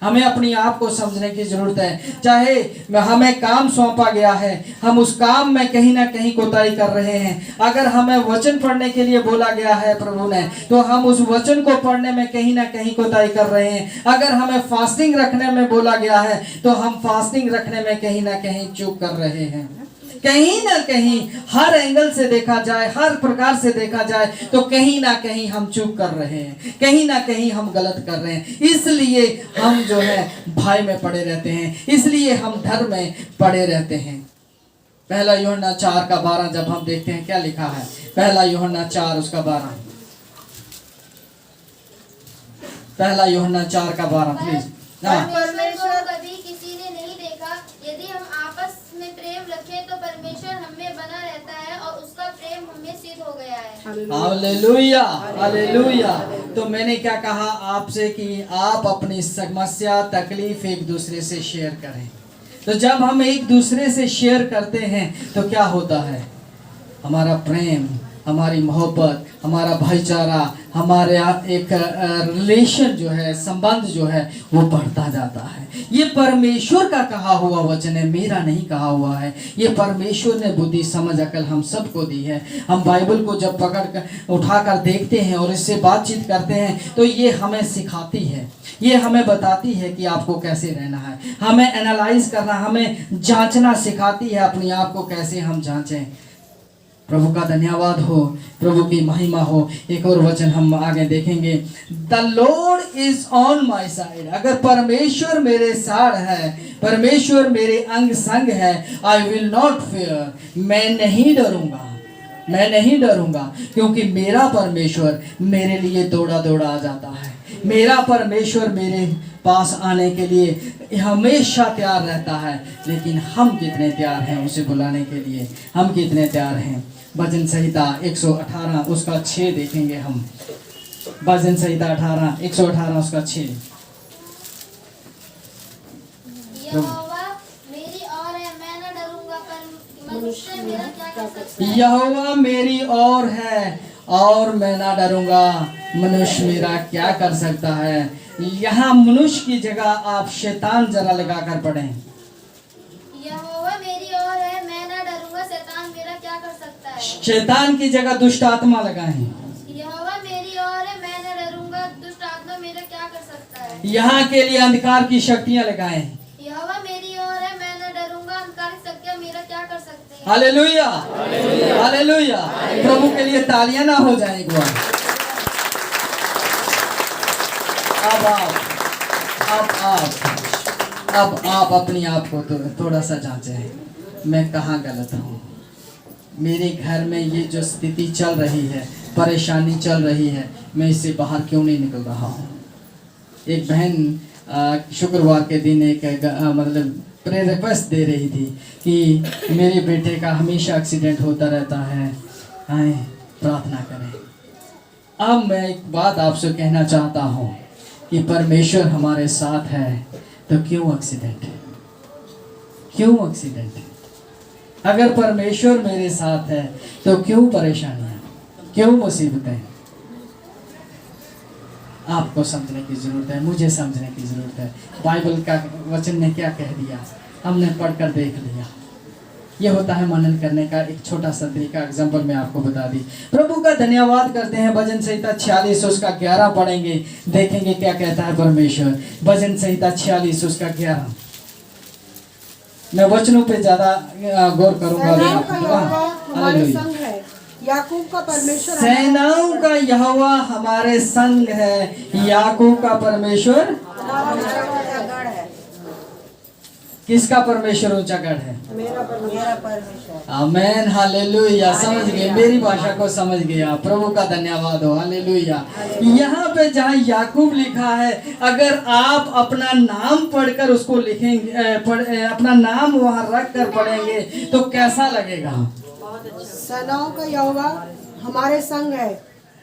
हमें अपनी आप को समझने की जरूरत है। चाहे हमें काम सौंपा गया है, हम उस काम में कहीं ना कहीं कोताही कर रहे हैं। अगर हमें वचन पढ़ने के लिए बोला गया है प्रभु ने, तो हम उस वचन को पढ़ने में कहीं ना कहीं कोताही कर रहे हैं। अगर हमें फास्टिंग रखने में बोला गया है तो हम फास्टिंग रखने में कहीं ना कहीं चूक कर रहे हैं। कहीं ना कहीं हर एंगल से देखा जाए, हर प्रकार से देखा जाए तो कहीं ना कहीं हम चूक कर रहे हैं, कहीं ना कहीं हम गलत कर रहे हैं। इसलिए हम जो है भय में पड़े रहते हैं, इसलिए हम डर में पड़े रहते हैं। पहला यूहन्ना 4:12 जब हम देखते हैं क्या लिखा है, पहला यूहन्ना 4:12, पहला यूहन्ना 4:12 प्लीज। परमेश्वर को कभी किसी ने नहीं देखा। यदि हम आपस में प्रेम रखें तो परमेश्वर हमें बना रहता है और उसका प्रेम हमें सिद्ध हो गया है। Hallelujah, hallelujah. तो मैंने क्या कहा आपसे कि आप अपनी समस्या, तकलीफ एक दूसरे से शेयर करें। तो जब हम एक दूसरे से शेयर करते हैं तो क्या होता है, हमारा प्रेम, हमारी मोहब्बत, हमारा भाईचारा, हमारे एक रिलेशन जो है, संबंध जो है वो बढ़ता जाता है। ये परमेश्वर का कहा हुआ वचन है, मेरा नहीं कहा हुआ है। ये परमेश्वर ने बुद्धि, समझ, अकल हम सबको दी है। हम बाइबल को जब पकड़ कर उठाकर देखते हैं और इससे बातचीत करते हैं तो ये हमें सिखाती है, ये हमें बताती है कि आपको कैसे रहना है। हमें एनालाइज करना, हमें जांचना सिखाती है, अपने आप को कैसे हम जांचें। प्रभु का धन्यवाद हो, प्रभु की महिमा हो। एक और वचन हम आगे देखेंगे, the Lord is on my side. अगर परमेश्वर मेरे साथ है, परमेश्वर मेरे अंग संग है, आई विल नॉट फियर, मैं नहीं डरूंगा, मैं नहीं डरूंगा, क्योंकि मेरा परमेश्वर मेरे लिए दौड़ा दौड़ा आ जाता है। मेरा परमेश्वर मेरे पास आने के लिए हमेशा तैयार रहता है। लेकिन हम कितने तैयार हैं उसे बुलाने के लिए, हम कितने तैयार हैं। भजन संहिता 118 उसका 6 देखेंगे हम। भजन संहिता 118 उसका 6। यहोवा मेरी ओर है, मैं न डरूंगा, पर मनुष्य मेरा क्या कर सकता है। यहोवा मेरी ओर है और मैं ना डरूंगा, मनुष्य मेरा क्या कर सकता है। यहाँ मनुष्य की जगह आप शैतान जरा लगाकर पढ़ें। यहोवा मेरी ओर है, मैं न डरूंगा, शैतान मेरा क्या कर सकता है। शैतान की जगह दुष्ट आत्मा लगाएं। यहोवा मेरी ओर है, मैं न डरूंगा, दुष्ट आत्मा मेरा क्या कर सकता है। यहाँ के लिए अंधकार की शक्तियां लगाएं। यहोवा मेरी ओर है, मैं न डरूंगा, अंधकार की शक्तियां मेरा क्या कर सकती है। Hallelujah, hallelujah. प्रभु के लिए तालियां ना हो जाए एक बार। अब आप अपनी आप को तो थोड़ा सा जांचें, मैं कहाँ गलत हूँ। मेरे घर में ये जो स्थिति चल रही है, परेशानी चल रही है, मैं इससे बाहर क्यों नहीं निकल रहा हूँ। एक बहन शुक्रवार के दिन एक मतलब प्रेयर रिक्वेस्ट दे रही थी कि मेरे बेटे का हमेशा एक्सीडेंट होता रहता है, आए प्रार्थना करें। अब मैं एक बात आपसे कहना चाहता हूँ कि परमेश्वर हमारे साथ है तो क्यों एक्सीडेंट, क्यों एक्सीडेंट। अगर परमेश्वर मेरे साथ है तो क्यों परेशानियां, क्यों मुसीबतें। आपको समझने की जरूरत है, मुझे समझने की जरूरत है। बाइबल का वचन ने क्या कह दिया हमने पढ़कर देख लिया। ये होता है मनन करने का एक छोटा सा तरीका, एग्जाम्पल मैं आपको बता दी। प्रभु का धन्यवाद करते हैं। भजन संहिता 46 उसका 11 पढ़ेंगे, देखेंगे क्या कहता है परमेश्वर। भजन संहिता 46 उसका 11। मैं वचनों पे ज्यादा गौर करूंगा। सेनाओं का यहोवा हमारे संग है, याकूब का परमेश्वर सेनाओं का यहोवा हमारे संग है, याकूब का परमेश्वर गढ़ है। किसका परमेश्वर ऊंचा गढ़ है? मेरा परमेश्वर। आमेन, हालेलुया। समझ गए, मेरी भाषा को समझ गया। प्रभु का धन्यवाद हो, हालेलुया। यहाँ पे जहाँ याकूब लिखा है, अगर आप अपना नाम पढ़कर उसको लिखेंगे, अपना नाम वहाँ रख कर पढ़ेंगे तो कैसा लगेगा? सेनाओं का यहोवा हमारे संग है,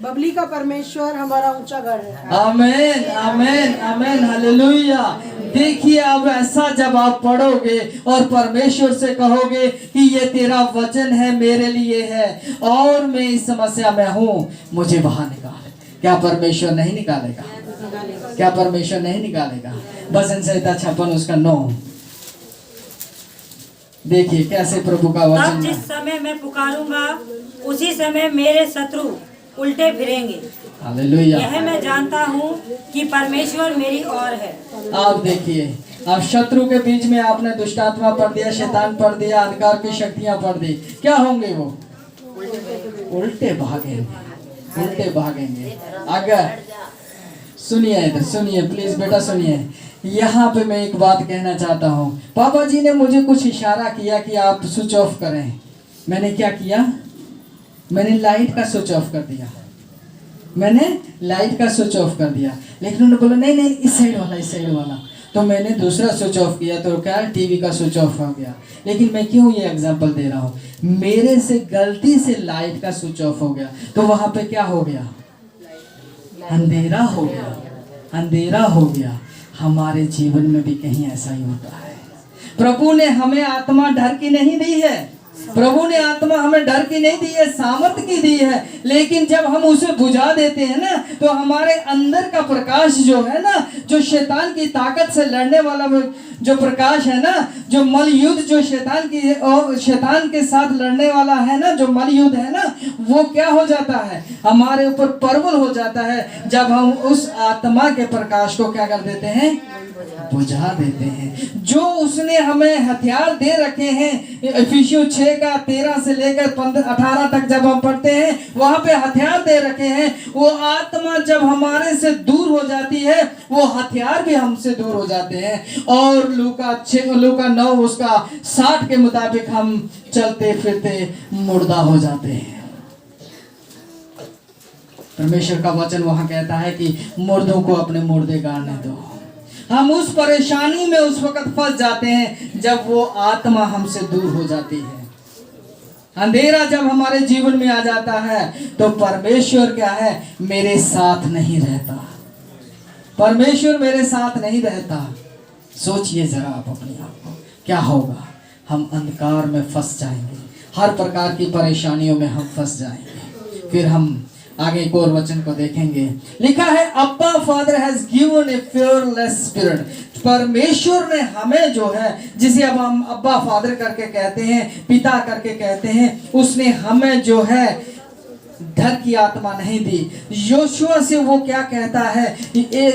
बबली का परमेश्वर हमारा ऊंचा गढ़ है। आमेन, आमेन, आमेन, हालेलुया। देखिए, अब ऐसा जब आप पढ़ोगे और परमेश्वर से कहोगे कि ये तेरा वचन है, मेरे लिए है और मैं इस समस्या में हूँ, मुझे बाहर निकाल, क्या परमेश्वर नहीं निकालेगा? क्या परमेश्वर नहीं निकालेगा? भजन संहिता 56 उसका 9। देखिए कैसे प्रभु का तब वचन जिस समय मैं पुकारूंगा उसी समय मेरे शत्रु उल्टे फिरेंगे। हालेलुया। यह मैं जानता हूँ कि परमेश्वर मेरी ओर है। आप देखिए, अब शत्रु के बीच में आपने दुष्टात्मा पढ़ दिया, शैतान पढ़ दिया, अंधकार की शक्तियां पढ़ दी, क्या होंगे? वो उल्टे भागेंगे, उल्टे भागेंगे। अगर सुनिए, इधर सुनिए प्लीज बेटा, सुनिए। यहाँ पे मैं एक बात कहना चाहता हूँ। पापा जी ने मुझे कुछ इशारा किया कि आप स्विच ऑफ करें। मैंने क्या किया? मैंने लाइट का स्विच ऑफ कर दिया, मैंने लाइट का स्विच ऑफ कर दिया। लेकिन उन्होंने बोला नहीं नहीं, इस साइड वाला, इस साइड वाला। तो मैंने दूसरा स्विच ऑफ किया तो क्या, टीवी का स्विच ऑफ हो गया। लेकिन मैं क्यों ये एग्जांपल दे रहा हूँ? मेरे से गलती से लाइट का स्विच ऑफ हो गया तो वहां पे क्या हो गया? अंधेरा हो गया, अंधेरा हो गया। हमारे जीवन में भी कहीं ऐसा ही होता है। प्रभु ने हमें आत्मा डर की नहीं दी है, प्रभु ने आत्मा हमें डर की नहीं दी है, सामर्थ की दी है। लेकिन जब हम उसे बुझा देते हैं ना, तो हमारे अंदर का प्रकाश जो है ना, जो शैतान की ताकत से लड़ने वाला जो प्रकाश है ना, जो मल युद्ध जो शैतान के साथ लड़ने वाला है ना, जो मल युद्ध है ना, वो क्या हो जाता है? हमारे ऊपर प्रबल हो जाता है जब हम उस आत्मा के प्रकाश को क्या कर देते हैं? बुझा देते हैं। जो उसने हमें हथियार दे रखे हैं, इफिसियों 6 का 13 से लेकर 18 तक जब हम पढ़ते हैं, वहां पे हथियार दे रखे हैं। वो आत्मा जब हमारे से दूर हो जाती है, वो हथियार भी हमसे दूर हो जाते हैं। और लूका 9 उसका 60 के मुताबिक हम चलते फिरते मुर्दा हो जाते हैं। परमेश्वर का वचन वहां कहता है कि मुर्दों को अपने मुर्दे गाड़ने दो। हम उस परेशानी में उस वक्त फंस जाते हैं जब वो आत्मा हमसे दूर हो जाती है। अंधेरा जब हमारे जीवन में आ जाता है तो परमेश्वर क्या है? मेरे साथ नहीं रहता। परमेश्वर मेरे साथ नहीं रहता। सोचिए जरा आप अपने आप को, क्या होगा? हम अंधकार में फंस जाएंगे, हर प्रकार की परेशानियों में हम फंस जाएंगे। फिर हम आगे एक और वचन को देखेंगे। लिखा है, अब्बा father has given A fearless spirit. परमेश्वर ने हमें जो है, जिसे अब हम अब्बा फादर करके कहते हैं, पिता करके कहते हैं, उसने हमें जो है डर की आत्मा नहीं दी। योशुआ से वो क्या कहता है,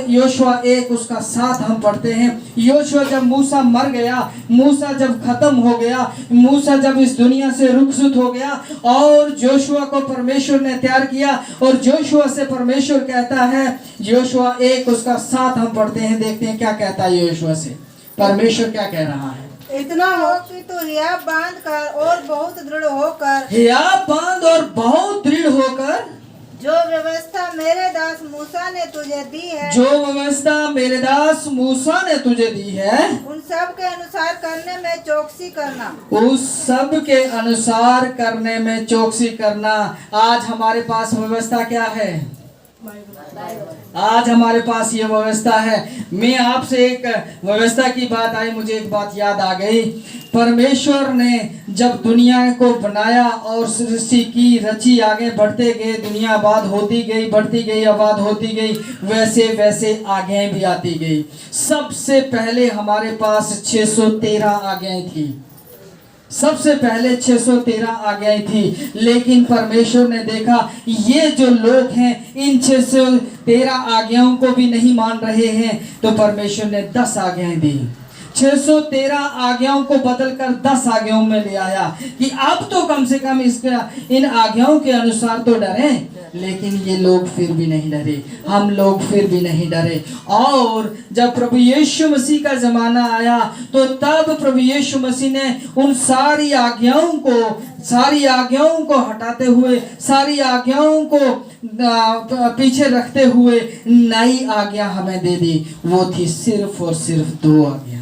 योशुआ 1 उसका 7 हम पढ़ते हैं। योशुआ जब मूसा मर गया, मूसा जब खत्म हो गया, मूसा जब इस दुनिया से रुखसत हो गया और जोशुआ को परमेश्वर ने तैयार किया और जोशुआ से परमेश्वर कहता है, योशुआ 1 उसका 7 हम पढ़ते हैं, देखते हैं क्या कहता है योशुआ से परमेश्वर क्या कह रहा है। इतना हो कि तू हिया बांध कर और बहुत दृढ़ होकर, हिया बांध और बहुत दृढ़ होकर, जो व्यवस्था मेरे दास मूसा ने तुझे दी है, जो व्यवस्था मेरे दास मूसा ने तुझे दी है, उन सब के अनुसार करने में चौकसी करना। उस सब के अनुसार करने में चौकसी करना। आज हमारे पास व्यवस्था क्या है? आज हमारे पास ये व्यवस्था है। मैं आपसे एक व्यवस्था की बात आई, मुझे एक बात याद आ गई। परमेश्वर ने जब दुनिया को बनाया और सृष्टि की रची, आगे बढ़ते गए, दुनिया आबाद होती गई, बढ़ती गई, आबाद होती गई, वैसे वैसे आज्ञाएं भी आती गई। सबसे पहले हमारे पास 613 आज्ञाएं थी। सबसे पहले 613 आज्ञाएं थी, लेकिन परमेश्वर ने देखा ये जो लोग हैं इन 613 आज्ञाओं को भी नहीं मान रहे हैं, तो परमेश्वर ने 10 आज्ञाएं दी। 613 आज्ञाओं को बदलकर 10 आज्ञाओं में ले आया कि अब तो कम से कम इसका इन आज्ञाओं के अनुसार तो डरें। लेकिन ये लोग फिर भी नहीं डरे, हम लोग फिर भी नहीं डरे। और जब प्रभु यीशु मसीह का जमाना आया तो तब प्रभु यीशु मसीह ने उन सारी आज्ञाओं को हटाते हुए, सारी आज्ञाओं को पीछे रखते हुए नई आज्ञा हमें दे दी। वो थी सिर्फ और सिर्फ 2 आज्ञा।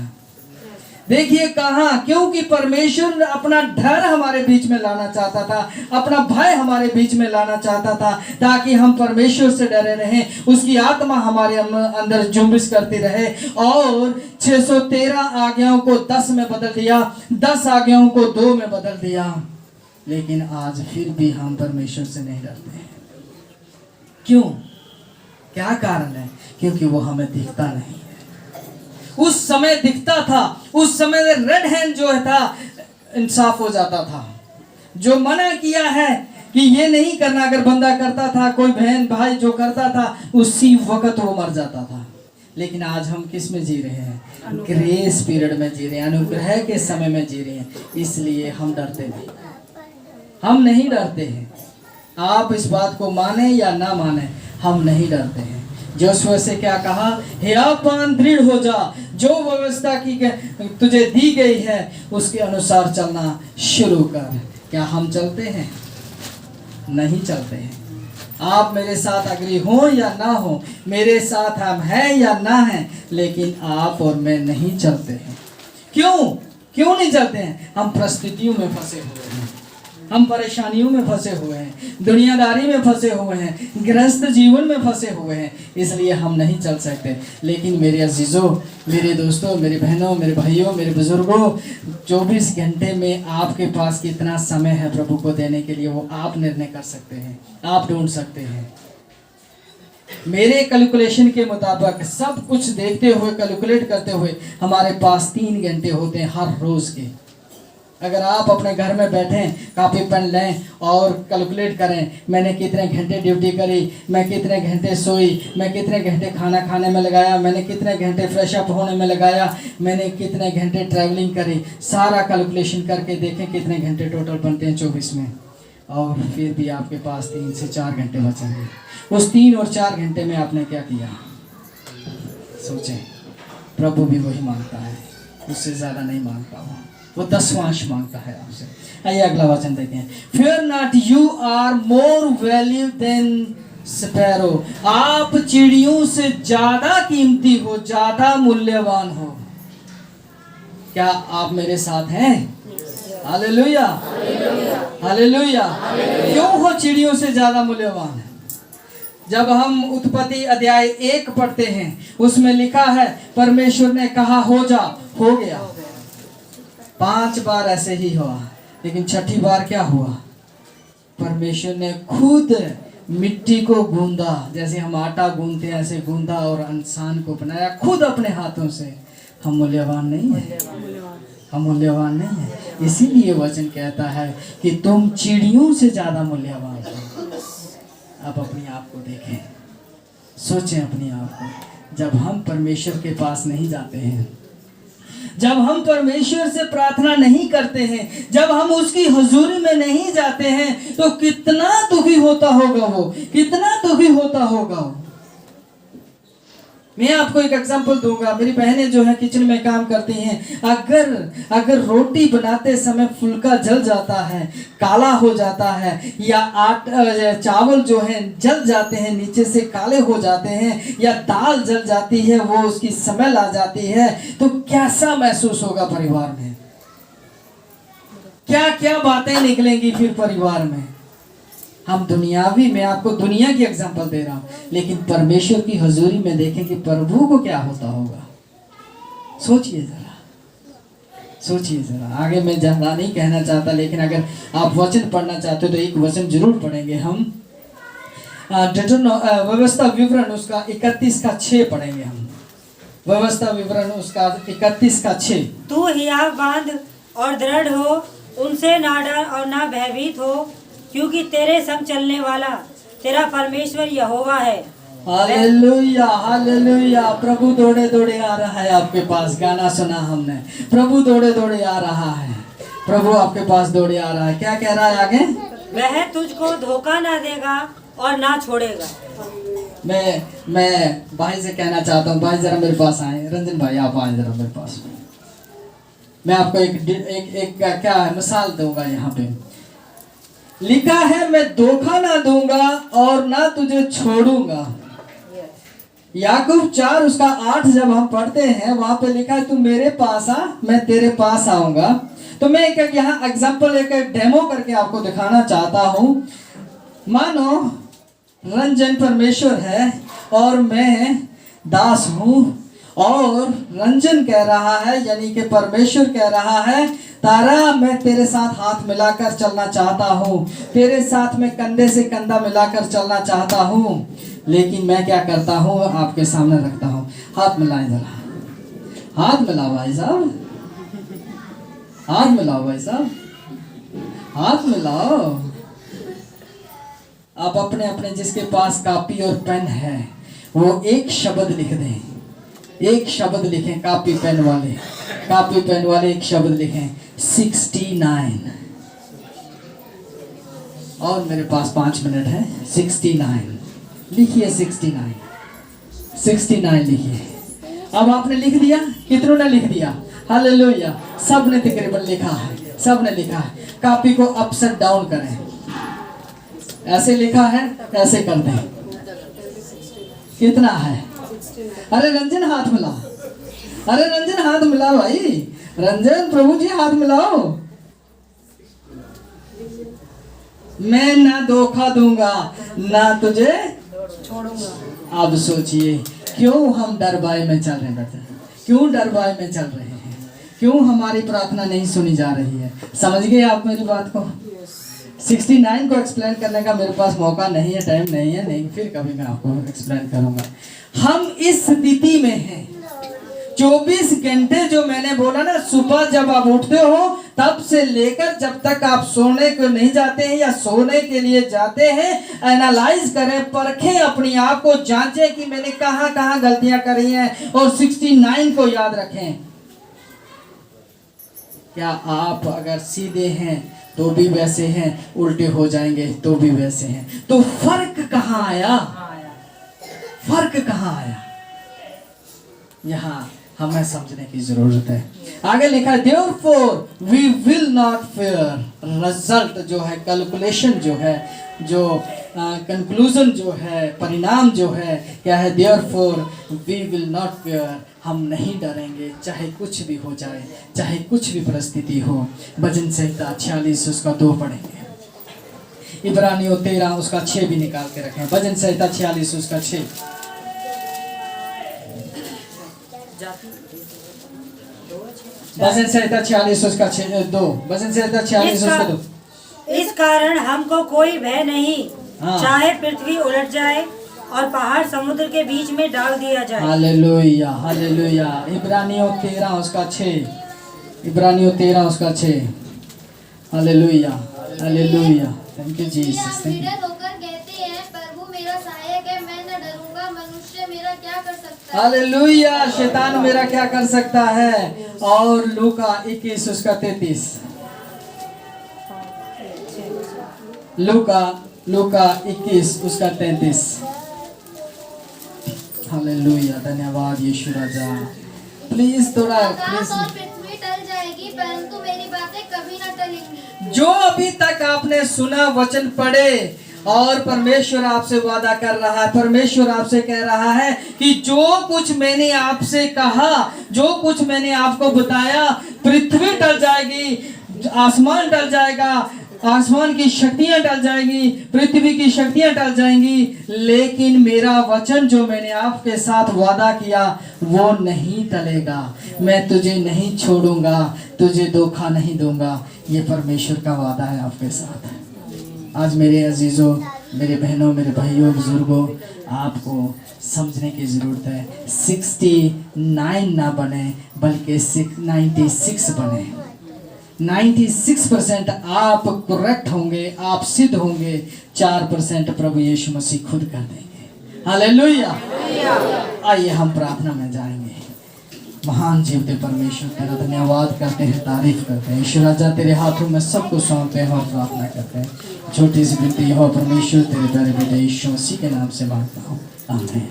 देखिए कहाँ, क्योंकि परमेश्वर अपना डर हमारे बीच में लाना चाहता था, अपना भय हमारे बीच में लाना चाहता था, ताकि हम परमेश्वर से डरे रहें, उसकी आत्मा हमारे अंदर जुम्बिश करती रहे। और 613 आज्ञाओं को 10 में बदल दिया, 10 आज्ञाओं को 2 में बदल दिया। लेकिन आज फिर भी हम परमेश्वर से नहीं डरते हैं। क्यों? क्या कारण है? क्योंकि वो हमें दिखता नहीं है। उस समय दिखता था, उस समय रेड हैंड जो था इंसाफ हो जाता था। जो मना किया है कि ये नहीं करना, अगर बंदा करता था, कोई बहन भाई जो करता था, उसी वक्त वो मर जाता था। लेकिन आज हम किस में जी रहे हैं? ग्रेस पीरियड में जी रहे हैं, अनुग्रह के समय में जी रहे हैं। इसलिए हम डरते नहीं, हम नहीं डरते हैं। आप इस बात को माने या ना माने, हम नहीं डरते हैं। जोशुआ से क्या कहा? हियापान दृढ़ हो जा, जो व्यवस्था की तुझे दी गई है उसके अनुसार चलना शुरू कर। क्या हम चलते हैं? नहीं चलते हैं। आप मेरे साथ अग्री हो या ना हो, मेरे साथ हम हैं या ना हैं, लेकिन आप और मैं नहीं चलते हैं। क्यों नहीं चलते हैं? हम परिस्थितियों में फंसे हुए हैं, हम परेशानियों में फंसे हुए हैं, दुनियादारी में फंसे हुए हैं, गृहस्थ जीवन में फंसे हुए हैं, इसलिए हम नहीं चल सकते। लेकिन मेरे अजीजों, मेरे दोस्तों, मेरे बहनों, मेरे भाइयों, मेरे बुजुर्गों, 24 घंटे में आपके पास कितना समय है प्रभु को देने के लिए, वो आप निर्णय कर सकते हैं, आप ढूंढ सकते हैं। मेरे कैलकुलेशन के मुताबिक सब कुछ देखते हुए, कैलकुलेट करते हुए, हमारे पास 3 घंटे होते हैं हर रोज के। अगर आप अपने घर में बैठें, कॉपी पेन लें और कैलकुलेट करें, मैंने कितने घंटे ड्यूटी करी, मैं कितने घंटे सोई, मैं कितने घंटे खाना खाने में लगाया, मैंने कितने घंटे फ्रेश अप होने में लगाया, मैंने कितने घंटे ट्रैवलिंग करी, सारा कैलकुलेशन करके देखें कितने घंटे टोटल बनते हैं 24 में। और फिर भी आपके पास 3 से 4 घंटे बचेंगे। उस 3 और 4 घंटे में आपने क्या किया? सोचें। प्रभु भी वही मांगता है, उससे ज़्यादा नहीं मांगता वो 10वांश मांगता है आपसे। आइए अगला वचन देखते हैं। Fear not, you are more valuable than sparrow। आप चिड़ियों से ज्यादा कीमती हो, ज्यादा मूल्यवान हो। क्या आप मेरे साथ हैं? Hallelujah, hallelujah. क्यों हो चिड़ियों से ज्यादा मूल्यवान? जब हम उत्पत्ति अध्याय 1 पढ़ते हैं, उसमें लिखा है परमेश्वर ने कहा हो जा, हो गया। 5 बार ऐसे ही हुआ, लेकिन 6ठी बार क्या हुआ? परमेश्वर ने खुद मिट्टी को गूंदा, जैसे हम आटा गूंदते हैं ऐसे गूंदा और इंसान को बनाया खुद अपने हाथों से। हम मूल्यवान नहीं है, हम मूल्यवान नहीं है। इसीलिए वचन कहता है कि तुम चिड़ियों से ज़्यादा मूल्यवान हो। अब अपने आप को देखें, सोचें अपने आप को। जब हम परमेश्वर के पास नहीं जाते हैं, जब हम परमेश्वर से प्रार्थना नहीं करते हैं, जब हम उसकी हुजूरी में नहीं जाते हैं, तो कितना दुखी होता होगा वो, कितना दुखी होता होगा वो। मैं आपको एक एग्जांपल दूंगा। मेरी बहनें जो है किचन में काम करती हैं, अगर रोटी बनाते समय फुल्का जल जाता है, काला हो जाता है, या चावल जो है जल जाते हैं, नीचे से काले हो जाते हैं, या दाल जल जाती है, वो उसकी स्मेल आ जाती है, तो कैसा महसूस होगा परिवार में? क्या क्या बातें निकलेंगी फिर परिवार में। हम दुनियावी, मैं आपको दुनिया की एग्जांपल दे रहा हूं, लेकिन परमेश्वर की हुजूरी में देखें कि प्रभु को क्या होता होगा। सोचिए जरा, सोचिए जरा। आगे मैं ज्यादा नहीं कहना चाहता, लेकिन अगर आप वचन पढ़ना चाहते हो तो एक वचन जरूर पढ़ेंगे हम। व्यवस्था विवरण उसका 31:6 पढ़ेंगे हम। व्यवस्था विवरण उसका 31:6। तू हियाव बांध और दृढ़ हो, उनसे ना डर और ना भयभीत हो, क्योंकि तेरे संग चलने वाला तेरा परमेश्वर यहोवा है। Hallelujah, hallelujah. प्रभु दौड़े दौड़े आ रहा है आपके पास। गाना सुना हमने, प्रभु दौड़े दौड़े आ रहा है, प्रभु आपके पास दौड़े आ रहा है। क्या कह रहा है आगे? वह तुझको धोखा ना देगा और ना छोड़ेगा। मैं भाई से कहना चाहता हूँ, भाई जरा मेरे पास आए। रंजन भाई आप आए जरा मेरे पास। मैं आपको एक क्या है मिसाल दूंगा। यहाँ पे लिखा है, मैं धोखा ना दूंगा और ना तुझे छोड़ूंगा। याकूब 4 उसका 8 जब हम पढ़ते हैं, वहां पे लिखा है, तू मेरे पास आ, मैं तेरे पास आऊंगा। तो मैं एक यहाँ एग्जांपल, एक डेमो करके आपको दिखाना चाहता हूँ। मानो रंजन परमेश्वर है और मैं दास हूँ, और रंजन कह रहा है, यानी कि परमेश्वर कह रहा है, तारा मैं तेरे साथ हाथ मिलाकर चलना चाहता हूँ, तेरे साथ में कंधे से कंधा मिलाकर चलना चाहता हूँ। लेकिन मैं क्या करता हूँ, आपके सामने रखता हूँ। हाथ मिलाएं जरा, हाथ मिलाओ भाई साहब, हाथ मिलाओ भाई साहब, हाथ मिलाओ। आप अपने अपने जिसके पास कॉपी और पेन है, वो एक शब्द लिख दें, एक शब्द लिखें। कॉपी पेन वाले, कॉपी पेन वाले एक शब्द लिखें, 69। और मेरे पास 5 मिनट है। 69 लिखिए, 69 लिखिए। अब आपने लिख दिया, कितनों ने लिख दिया? हालेलुया, सब ने तकरीबन लिखा है, सब ने लिखा है। कॉपी को अपसाइड डाउन करें, ऐसे लिखा है, ऐसे कर दें। कितना है? अरे रंजन हाथ मिला, अरे रंजन हाथ मिलाओ भाई, रंजन प्रभु जी हाथ मिलाओ। मैं ना धोखा दूंगा ना तुझे छोड़ूंगा। अब सोचिए, क्यों हम डर भय में चल रहे हैं? क्यों डर भय में चल रहे हैं? क्यों हमारी प्रार्थना नहीं सुनी जा रही है? समझ गए आप मेरी बात को? 69 को एक्सप्लेन करने का मेरे पास मौका नहीं है, टाइम नहीं है, नहीं फिर कभी मैं आपको एक्सप्लेन करूंगा। हम इस स्थिति में हैं। 24 घंटे जो मैंने बोला ना, सुबह जब आप उठते हो तब से लेकर जब तक आप सोने को नहीं जाते हैं या सोने के लिए जाते हैं, एनालाइज करें, परखें, अपनी आप को जांचें कि मैंने कहां कहां गलतियां करी हैं, और 69 को याद रखें। क्या आप अगर सीधे हैं तो भी वैसे हैं, उल्टे हो जाएंगे तो भी वैसे हैं। तो फर्क कहां आया? फर्क कहां आया? यहां हमें समझने की जरूरत है। आगे लिखा है, therefore we will not fear। Result जो है, कैलकुलेशन जो है, जो कंक्लूजन जो है, परिणाम जो है, क्या है? therefore we will not fear। हम नहीं डरेंगे, चाहे कुछ भी हो जाए, चाहे कुछ भी परिस्थिति हो। भजन संहिता 46 उसका 2 पढ़ेंगे। इब्रानियों 13 उसका 6 भी निकाल के रखें। भजन संहिता 46 उसका 6। भजन संहिता 46 उसका 2। भजन संहिता 46 उसका 2। इस कारण हमको कोई भय नहीं, हाँ। चाहे पृथ्वी उलट जाए और पहाड़ समुद्र के बीच में डाल दिया जाए। Hallelujah, hallelujah. इब्रानियों 13 उसका 6, इब्रानियों 13 उसका 6। Hallelujah, hallelujah. थैंक यू इसलिए जीसस। आप निडर होकर कहते हैं, प्रभु मेरा सहायक है, मैं न डरूंगा। मनुष्य मेरा क्या कर सकता है? हालेलुया। शैतान मेरा क्या कर सकता है? और लूका 21 उसका 33। लूका 21 उसका 33। हालेलुया, धन्यवाद यीशु राजा। प्लीज थोड़ा आकाश और पृथ्वी टल जाएगी, परंतु मेरी बातें कभी न टलेंगी। जो अभी तक आपने सुना वचन पढ़े, और परमेश्वर आपसे वादा कर रहा है, परमेश्वर आपसे कह रहा है कि जो कुछ मैंने आपसे कहा, जो कुछ मैंने आपको बताया, पृथ्वी टल जाएगी, आसमान टल जाएगा, आसमान की शक्तियां टल जाएंगी, पृथ्वी की शक्तियां टल जाएंगी, लेकिन मेरा वचन जो मैंने आपके साथ वादा किया वो नहीं टलेगा। मैं तुझे नहीं छोड़ूंगा, तुझे धोखा नहीं दूंगा। ये परमेश्वर का वादा है आपके साथ। आज मेरे अजीजों, मेरे बहनों, मेरे भाइयों, बुजुर्गों, आपको समझने की ज़रूरत है। 69 ना बने बल्कि 96 बने। 96% आप करेक्ट होंगे, आप सिद्ध होंगे, 4% प्रभु यीशु मसीह खुद कर देंगे। हालेलुया। आइए हम प्रार्थना में जाएंगे। महान जीवते परमेश्वर, तेरा धन्यवाद करते हैं, तारीफ करते हैं। ईश्वर राजा, तेरे हाथों में सबको सौंपते हैं और प्रार्थना करते हैं। छोटी सी विनती हो परमेश्वर, तेरे प्यारे बेटे यीशु मसीह के नाम से मांगता हूँ, आमीन।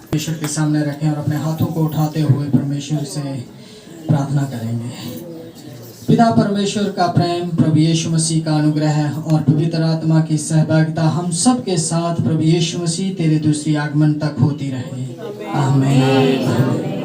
परमेश्वर के सामने रखें और अपने हाथों को उठाते हुए परमेश्वर से प्रार्थना करेंगे। पिता परमेश्वर का प्रेम, प्रभु यीशु मसीह का अनुग्रह और पवित्र आत्मा की सहभागिता हम सब के साथ प्रभु यीशु मसीह तेरे दूसरी आगमन तक होती रहे। आमीन।